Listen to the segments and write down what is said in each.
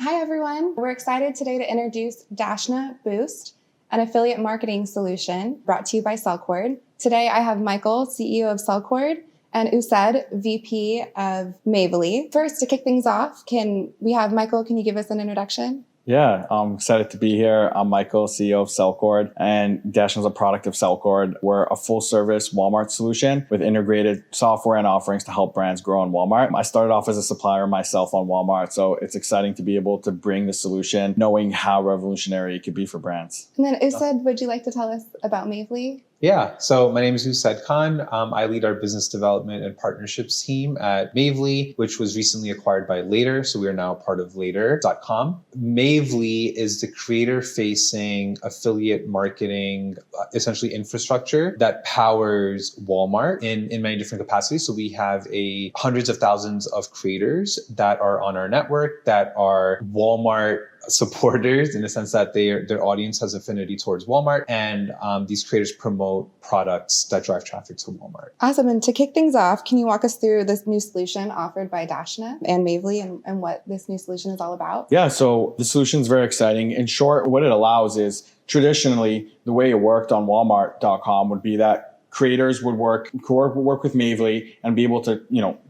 Hi, everyone. We're excited today to introduce Dashna Boost, an affiliate marketing solution brought to you by Cellcord. Today, I have Michael, CEO of Cellcord, and Used, VP of Mavely. First, to kick things off, can you give us an introduction? Yeah, I'm excited to be here. I'm Michael, CEO of Cellcord, and Dashna is a product of Cellcord. We're a full-service Walmart solution with integrated software and offerings to help brands grow on Walmart. I started off as a supplier myself on Walmart, so it's exciting to be able to bring the solution, knowing how revolutionary it could be for brands. And then Used, would you like to tell us about Mavely? Yeah, so my name is Used Khan. I lead our business development and partnerships team at Mavely, which was recently acquired by Later. So we are now part of Later.com. Mavely is the creator-facing affiliate marketing, essentially infrastructure that powers Walmart in many different capacities. So we have hundreds of thousands of creators that are on our network that are Walmart supporters in the sense that their audience has affinity towards Walmart, and these creators promote products that drive traffic to Walmart. Awesome. And to kick things off, can you walk us through this new solution offered by Dashna and Mavely and what this new solution is all about? Yeah, so the solution is very exciting. In short, what it allows is traditionally the way it worked on Walmart.com would be that creators would work with Mavely and be able to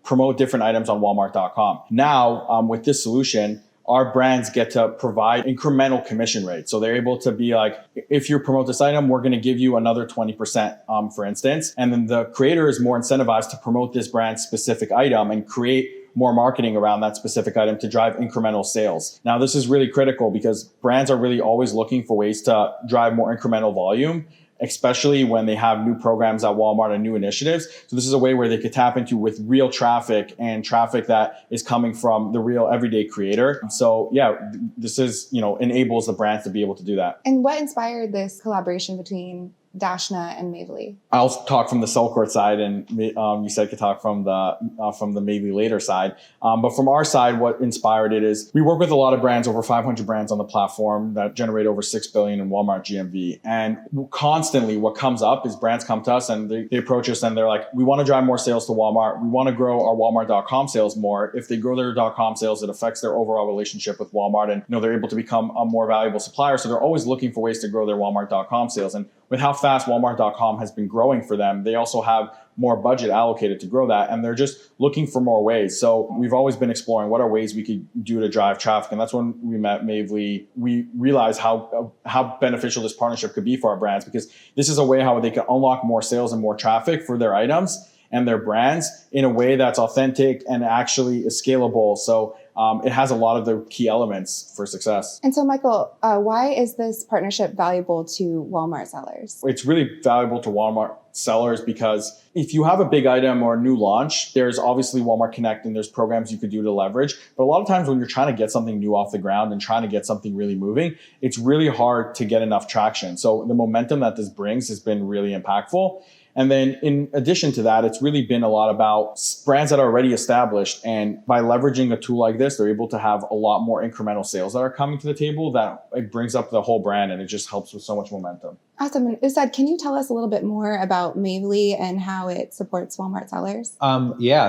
promote different items on Walmart.com. Now, with this solution, our brands get to provide incremental commission rates. So they're able to be like, if you promote this item, we're going to give you another 20%, for instance. And then the creator is more incentivized to promote this brand specific item and create more marketing around that specific item to drive incremental sales. Now, this is really critical because brands are really always looking for ways to drive more incremental volume, especially when they have new programs at Walmart and new initiatives. So this is a way where they could tap into with real traffic and traffic that is coming from the real everyday creator. So yeah, this is, enables the brands to be able to do that. And what inspired this collaboration between Dashna and Mavely? I'll talk from the Cellcord side, and you said could talk from the Mavely Later side. But from our side, what inspired it is we work with a lot of brands, over 500 brands on the platform that generate over $6 billion in Walmart GMV. And constantly, what comes up is brands come to us and they approach us and they're like, "We want to drive more sales to Walmart. We want to grow our Walmart.com sales more." If they grow their .com sales, it affects their overall relationship with Walmart, and they're able to become a more valuable supplier. So they're always looking for ways to grow their Walmart.com sales. And with how fast Walmart.com has been growing for them, they also have more budget allocated to grow that, and they're just looking for more ways. So we've always been exploring what are ways we could do to drive traffic, and that's when we met Mavely. We realized how beneficial this partnership could be for our brands, because this is a way how they can unlock more sales and more traffic for their items and their brands in a way that's authentic and actually is scalable. So it has a lot of the key elements for success. And so, Michael, why is this partnership valuable to Walmart sellers? It's really valuable to Walmart sellers because if you have a big item or a new launch, there's obviously Walmart Connect and there's programs you could do to leverage. But a lot of times when you're trying to get something new off the ground and trying to get something really moving, it's really hard to get enough traction. So the momentum that this brings has been really impactful. And then in addition to that, it's really been a lot about brands that are already established. And by leveraging a tool like this, they're able to have a lot more incremental sales that are coming to the table that it brings up the whole brand, and it just helps with so much momentum. Awesome. And Used, can you tell us a little bit more about Mavely and how it supports Walmart sellers?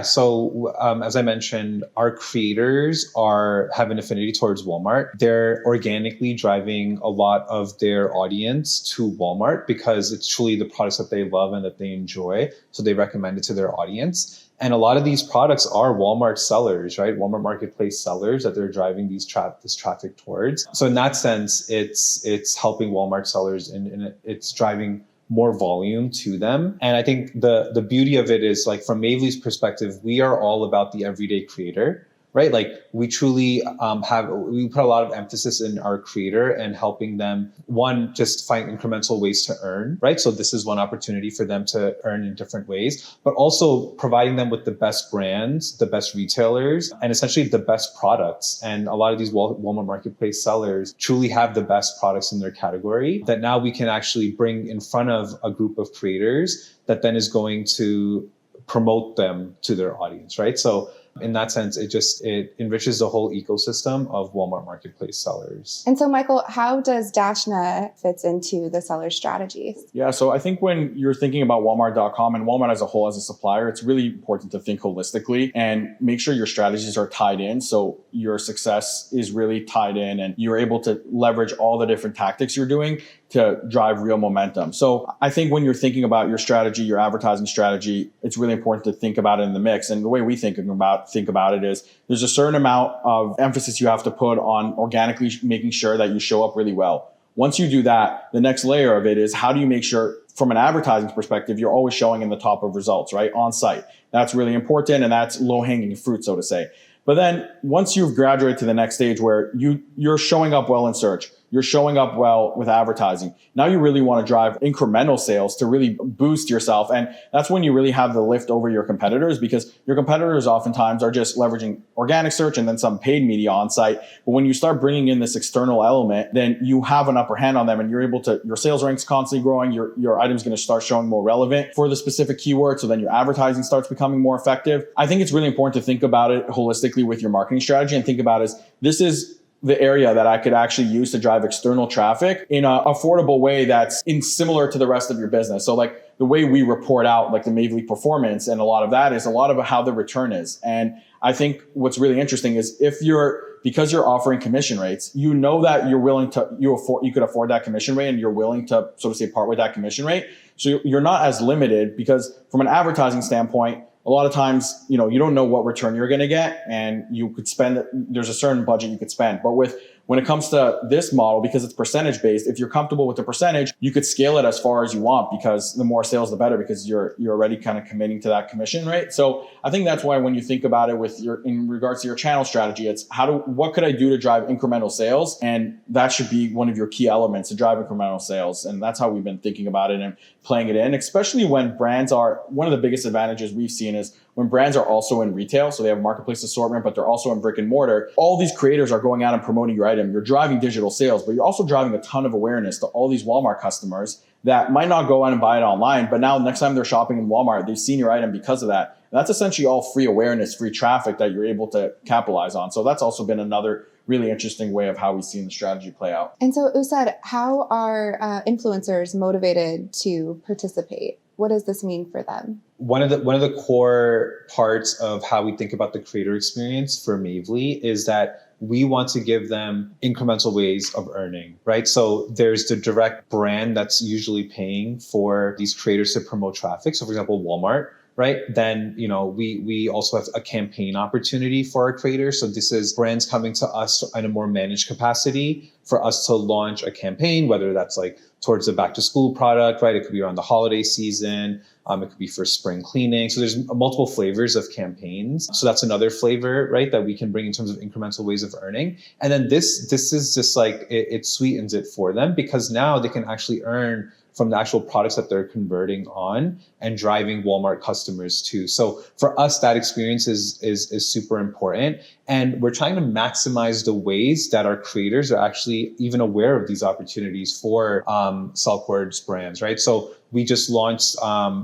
So as I mentioned, our creators have an affinity towards Walmart. They're organically driving a lot of their audience to Walmart because it's truly the products that they love and that they enjoy. So they recommend it to their audience. And a lot of these products are Walmart sellers, right? Walmart marketplace sellers that they're driving this traffic towards. So in that sense, it's helping Walmart sellers and it's driving more volume to them. And I think the beauty of it is, like, from Mavely's perspective, we are all about the everyday creator, right? Like, we truly we put a lot of emphasis in our creator and helping them, one, just find incremental ways to earn, right? So this is one opportunity for them to earn in different ways, but also providing them with the best brands, the best retailers, and essentially the best products. And a lot of these Walmart marketplace sellers truly have the best products in their category that now we can actually bring in front of a group of creators that then is going to promote them to their audience, right? So in that sense, it enriches the whole ecosystem of Walmart marketplace sellers. And so, Michael, how does Dashna fits into the seller strategies? Yeah, so I think when you're thinking about Walmart.com and Walmart as a whole as a supplier, it's really important to think holistically and make sure your strategies are tied in. So your success is really tied in and you're able to leverage all the different tactics you're doing to drive real momentum. So I think when you're thinking about your strategy, your advertising strategy, it's really important to think about it in the mix. And the way we think about it is there's a certain amount of emphasis you have to put on organically making sure that you show up really well. Once you do that, the next layer of it is how do you make sure from an advertising perspective, you're always showing in the top of results, right? On site. That's really important. And that's low hanging fruit, so to say. But then once you've graduated to the next stage where you're showing up well in search, you're showing up well with advertising. Now you really want to drive incremental sales to really boost yourself. And that's when you really have the lift over your competitors, because your competitors oftentimes are just leveraging organic search and then some paid media on site. But when you start bringing in this external element, then you have an upper hand on them and you're able to, your sales rank's constantly growing. Your item's going to start showing more relevant for the specific keyword. So then your advertising starts becoming more effective. I think it's really important to think about it holistically with your marketing strategy and think about this is the area that I could actually use to drive external traffic in an affordable way that's similar to the rest of your business. So like the way we report out like the Mavely performance and a lot of that is a lot of how the return is. And I think what's really interesting is because you're offering commission rates, you know that you're willing to, you could afford that commission rate and you're willing to sort of say part with that commission rate. So you're not as limited because from an advertising standpoint, a lot of times, you don't know what return you're going to get and you could spend, there's a certain budget you could spend. But when it comes to this model, because it's percentage based, if you're comfortable with the percentage, you could scale it as far as you want because the more sales, the better, because you're already kind of committing to that commission rate. So I think that's why when you think about it in regards to your channel strategy, it's what could I do to drive incremental sales? And that should be one of your key elements to drive incremental sales. And that's how we've been thinking about it and playing it in, especially when brands are, one of the biggest advantages we've seen is when brands are also in retail. So they have a marketplace assortment, but they're also in brick and mortar. All these creators are going out and promoting your item. You're driving digital sales, but you're also driving a ton of awareness to all these Walmart customers that might not go out and buy it online, but now next time they're shopping in Walmart, they've seen your item because of that. And that's essentially all free awareness, free traffic that you're able to capitalize on. So that's also been another really interesting way of how we've seen the strategy play out. And so, Usad, how are influencers motivated to participate? What does this mean for them? One of the core parts of how we think about the creator experience for Mavely is that we want to give them incremental ways of earning, right? So there's the direct brand that's usually paying for these creators to promote traffic. So for example, Walmart, right? Then, we also have a campaign opportunity for our creators. So this is brands coming to us in a more managed capacity for us to launch a campaign, whether that's like towards a back to school product, right? It could be around the holiday season. It could be for spring cleaning. So there's multiple flavors of campaigns. So that's another flavor, right, that we can bring in terms of incremental ways of earning. And then this is just like, it sweetens it for them because now they can actually earn from the actual products that they're converting on and driving Walmart customers too. So for us, that experience is super important. And we're trying to maximize the ways that our creators are actually even aware of these opportunities for Cellcord's brands, right? So we just launched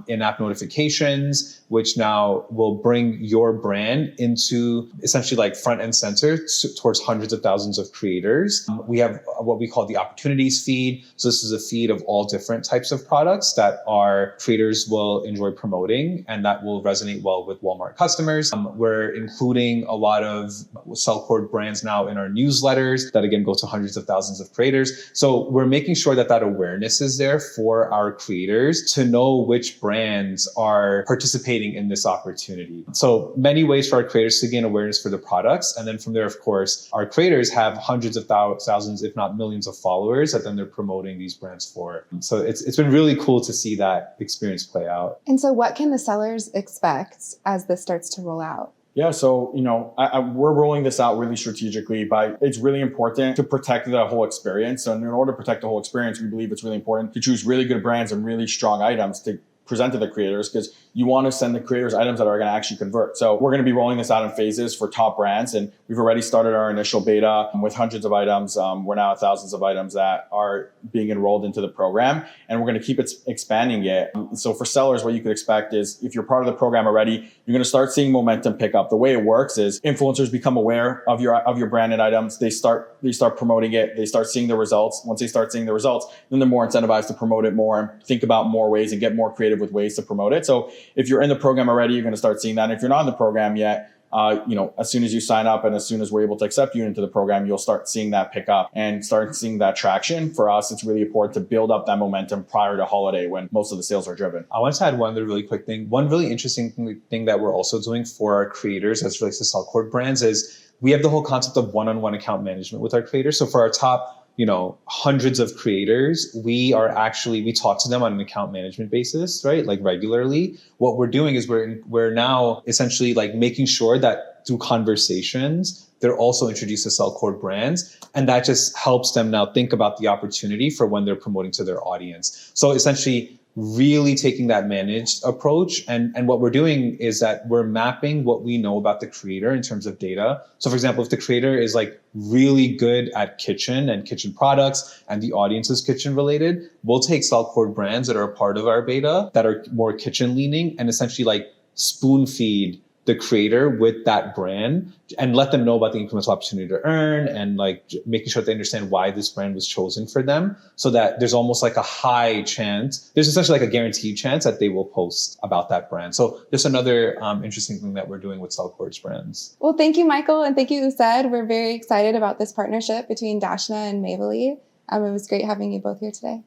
in-app notifications, which now will bring your brand into essentially like front and center towards hundreds of thousands of creators. We have what we call the opportunities feed. So this is a feed of all different types of products that our creators will enjoy promoting and that will resonate well with Walmart customers. We're including a lot of Cellcord brands now in our newsletters that again go to hundreds of thousands of creators. So we're making sure that awareness is there for our creators to know which brands are participating in this opportunity. So many ways for our creators to gain awareness for the products. And then from there, of course, our creators have hundreds of thousands, if not millions of followers that then they're promoting these brands for. So it's been really cool to see that experience play out. And so what can the sellers expect as this starts to roll out? Yeah, so, we're rolling this out really strategically it's really important to protect the whole experience. So in order to protect the whole experience, we believe it's really important to choose really good brands and really strong items to present to the creators because you want to send the creators items that are going to actually convert. So we're going to be rolling this out in phases for top brands. And we've already started our initial beta with hundreds of items. We're now at thousands of items that are being enrolled into the program. And we're going to keep expanding it. So for sellers, what you could expect is if you're part of the program already, you're going to start seeing momentum pick up. The way it works is influencers become aware of your branded items. They start promoting it. They start seeing the results. Once they start seeing the results, then they're more incentivized to promote it more and think about more ways and get more creative with ways to promote it. So if you're in the program already, you're going to start seeing that. And if you're not in the program yet, as soon as you sign up and as soon as we're able to accept you into the program, you'll start seeing that pick up and start seeing that traction. For us, it's really important to build up that momentum prior to holiday when most of the sales are driven. I want to add one other really quick thing. One really interesting thing that we're also doing for our creators as it relates to Cellcord brands is we have the whole concept of one-on-one account management with our creators. So for our top hundreds of creators, we talk to them on an account management basis, right? Like regularly. What we're doing is we're now essentially like making sure that through conversations, they're also introduced to Cellcord brands. And that just helps them now think about the opportunity for when they're promoting to their audience. So essentially really taking that managed approach. And what we're doing is that we're mapping what we know about the creator in terms of data. So for example, if the creator is like really good at kitchen and kitchen products and the audience is kitchen related, we'll take Cellcord brands that are a part of our beta that are more kitchen leaning and essentially like spoon feed the creator with that brand and let them know about the incremental opportunity to earn and like making sure they understand why this brand was chosen for them so that there's almost like a high chance, there's essentially like a guaranteed chance that they will post about that brand. So there's another interesting thing that we're doing with Cellcord's brands. Well, thank you, Michael. And thank you, Used. We're very excited about this partnership between Dashna and Mavely. It was great having you both here today.